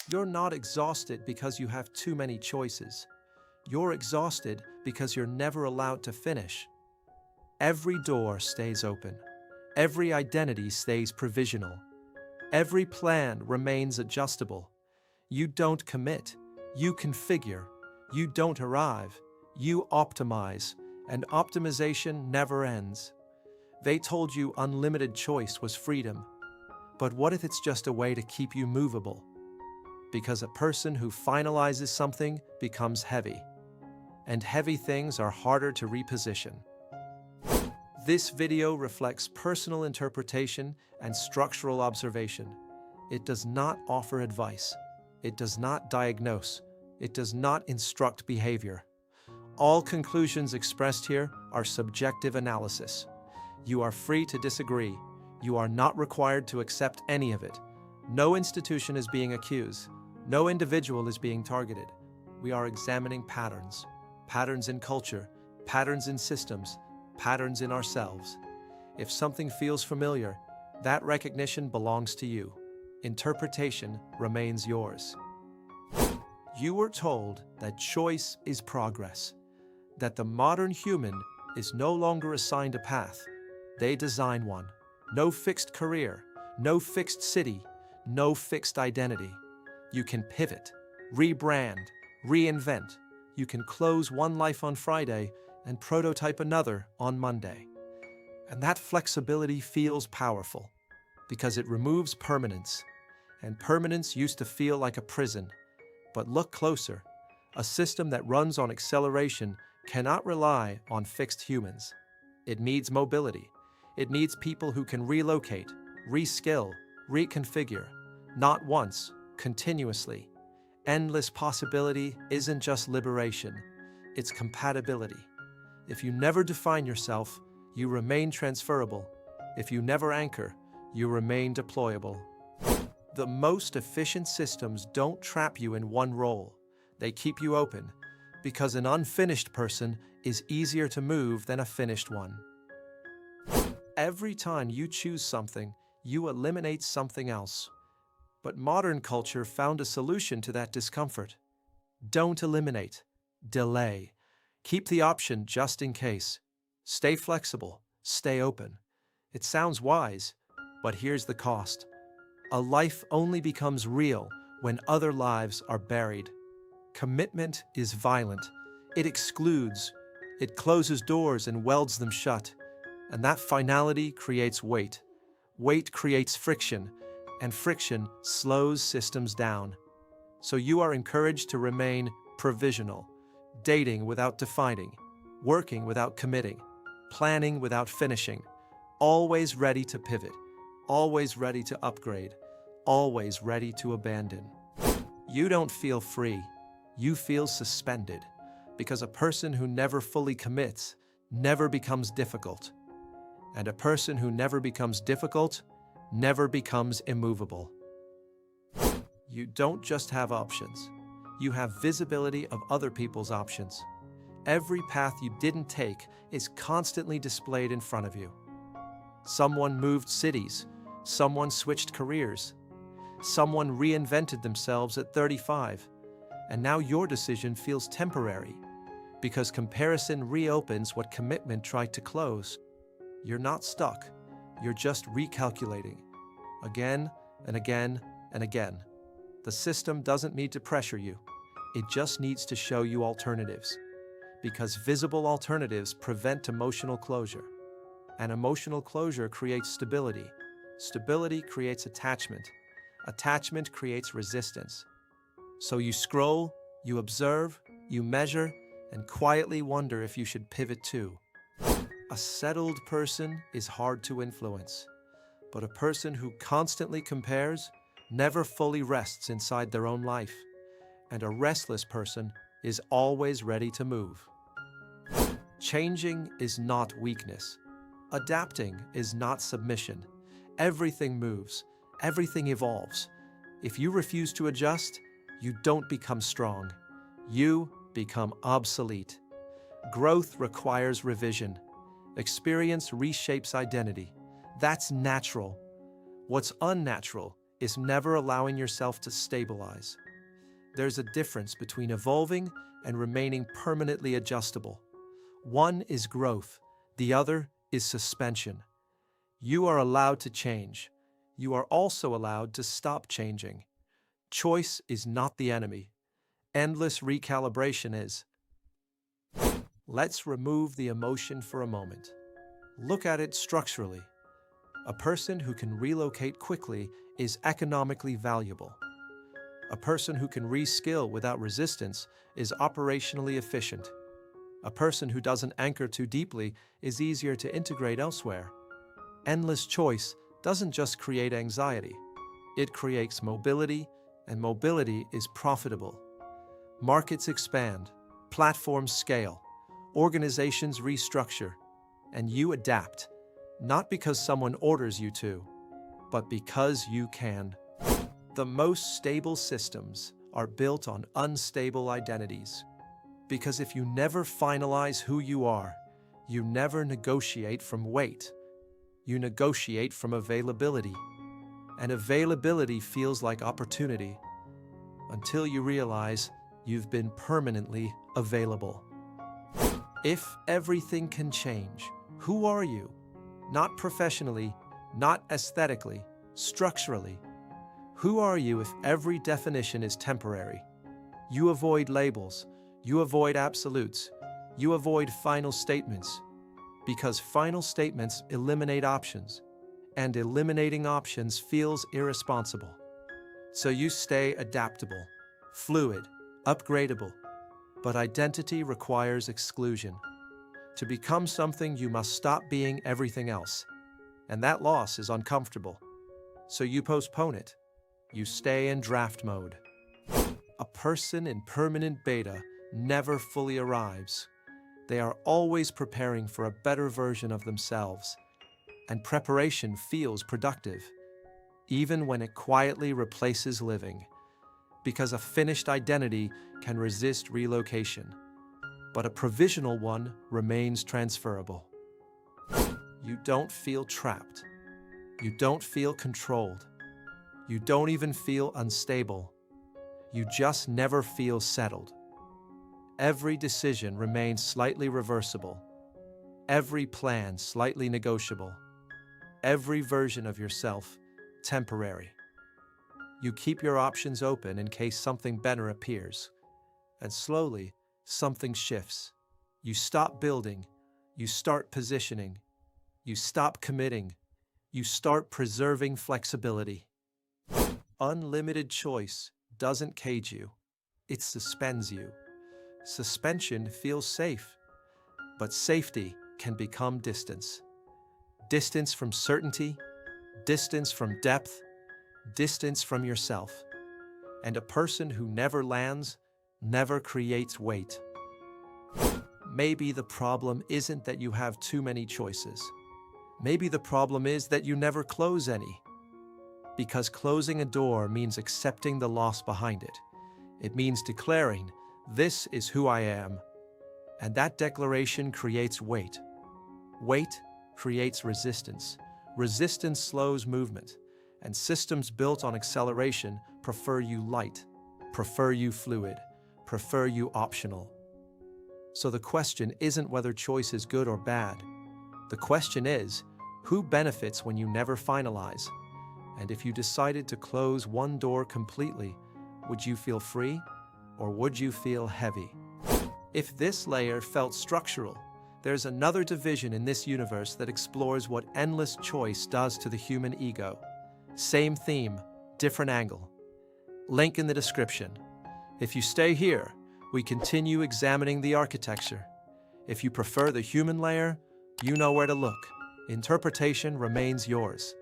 You're not exhausted because you have too many choices. You're exhausted because you're never allowed to finish. Every door stays open. Every identity stays provisional. Every plan remains adjustable. You don't commit. You configure. You don't arrive. You optimize. And optimization never ends. They told you unlimited choice was freedom. But what if it's just a way to keep you movable? Because a person who finalizes something becomes heavy. And heavy things are harder to reposition. This video reflects personal interpretation and structural observation. It does not offer advice. It does not diagnose. It does not instruct behavior. All conclusions expressed here are subjective analysis. You are free to disagree. You are not required to accept any of it. No institution is being accused. No individual is being targeted. We are examining patterns. Patterns in culture, patterns in systems, patterns in ourselves. If something feels familiar, that recognition belongs to you. Interpretation remains yours. You were told that choice is progress, that the modern human is no longer assigned a path. They design one. No fixed career, no fixed city, no fixed identity. You can pivot, rebrand, reinvent. You can close one life on Friday and prototype another on Monday. And that flexibility feels powerful because it removes permanence. And permanence used to feel like a prison. But look closer. A system that runs on acceleration cannot rely on fixed humans. It needs mobility. It needs people who can relocate, reskill, reconfigure, not once, continuously. Endless possibility isn't just liberation, it's compatibility. If you never define yourself, you remain transferable. If you never anchor, you remain deployable. The most efficient systems don't trap you in one role. They keep you open, because an unfinished person is easier to move than a finished one. Every time you choose something, you eliminate something else. But modern culture found a solution to that discomfort. Don't eliminate. Delay. Keep the option just in case. Stay flexible. Stay open. It sounds wise, but here's the cost. A life only becomes real when other lives are buried. Commitment is violent. It excludes. It closes doors and welds them shut. And that finality creates weight. Weight creates friction, and friction slows systems down. So you are encouraged to remain provisional, dating without defining, working without committing, planning without finishing, always ready to pivot, always ready to upgrade, always ready to abandon. You don't feel free, you feel suspended, because a person who never fully commits never becomes difficult. And a person who never becomes difficult never becomes immovable. You don't just have options. You have visibility of other people's options. Every path you didn't take is constantly displayed in front of you. Someone moved cities. Someone switched careers. Someone reinvented themselves at 35. And now your decision feels temporary because comparison reopens what commitment tried to close. You're not stuck. You're just recalculating. Again and again and again. The system doesn't need to pressure you. It just needs to show you alternatives. Because visible alternatives prevent emotional closure. And emotional closure creates stability. Stability creates attachment. Attachment creates resistance. So you scroll, you observe, you measure, and quietly wonder if you should pivot too. A settled person is hard to influence, but a person who constantly compares never fully rests inside their own life, and a restless person is always ready to move. Changing is not weakness. Adapting is not submission. Everything moves. Everything evolves. If you refuse to adjust, you don't become strong. You become obsolete. Growth requires revision. Experience reshapes identity. That's natural. What's unnatural is never allowing yourself to stabilize. There's a difference between evolving and remaining permanently adjustable. One is growth, the other is suspension. You are allowed to change. You are also allowed to stop changing. Choice is not the enemy. Endless recalibration is. Let's remove the emotion for a moment. Look at it structurally. A person who can relocate quickly is economically valuable. A person who can reskill without resistance is operationally efficient. A person who doesn't anchor too deeply is easier to integrate elsewhere. Endless choice doesn't just create anxiety. It creates mobility, and mobility is profitable. Markets expand, platforms scale, organizations restructure, and you adapt, not because someone orders you to, but because you can. The most stable systems are built on unstable identities. Because if you never finalize who you are, you never negotiate from weight. You negotiate from availability. And availability feels like opportunity until you realize you've been permanently available. If everything can change, who are you? Not professionally, not aesthetically, structurally. Who are you if every definition is temporary? You avoid labels, you avoid absolutes, you avoid final statements, because final statements eliminate options, and eliminating options feels irresponsible. So you stay adaptable, fluid, upgradable, but identity requires exclusion. To become something, you must stop being everything else, and that loss is uncomfortable. So you postpone it. You stay in draft mode. A person in permanent beta never fully arrives. They are always preparing for a better version of themselves, and preparation feels productive, even when it quietly replaces living, because a finished identity can resist relocation, but a provisional one remains transferable. You don't feel trapped. You don't feel controlled. You don't even feel unstable. You just never feel settled. Every decision remains slightly reversible. Every plan slightly negotiable. Every version of yourself temporary. You keep your options open in case something better appears. And slowly, something shifts. You stop building. You start positioning. You stop committing. You start preserving flexibility. Unlimited choice doesn't cage you. It suspends you. Suspension feels safe, but safety can become distance. Distance from certainty, distance from depth, distance from yourself. And a person who never lands never creates weight. Maybe the problem isn't that you have too many choices. Maybe the problem is that you never close any. Because closing a door means accepting the loss behind it. It means declaring, "This is who I am." And that declaration creates weight. Weight creates resistance. Resistance slows movement. And systems built on acceleration prefer you light, prefer you fluid, prefer you optional. So the question isn't whether choice is good or bad. The question is, who benefits when you never finalize? And if you decided to close one door completely, would you feel free or would you feel heavy? If this layer felt structural, there's another division in this universe that explores what endless choice does to the human ego. Same theme, different angle. Link in the description. If you stay here, we continue examining the architecture. If you prefer the human layer, you know where to look. Interpretation remains yours.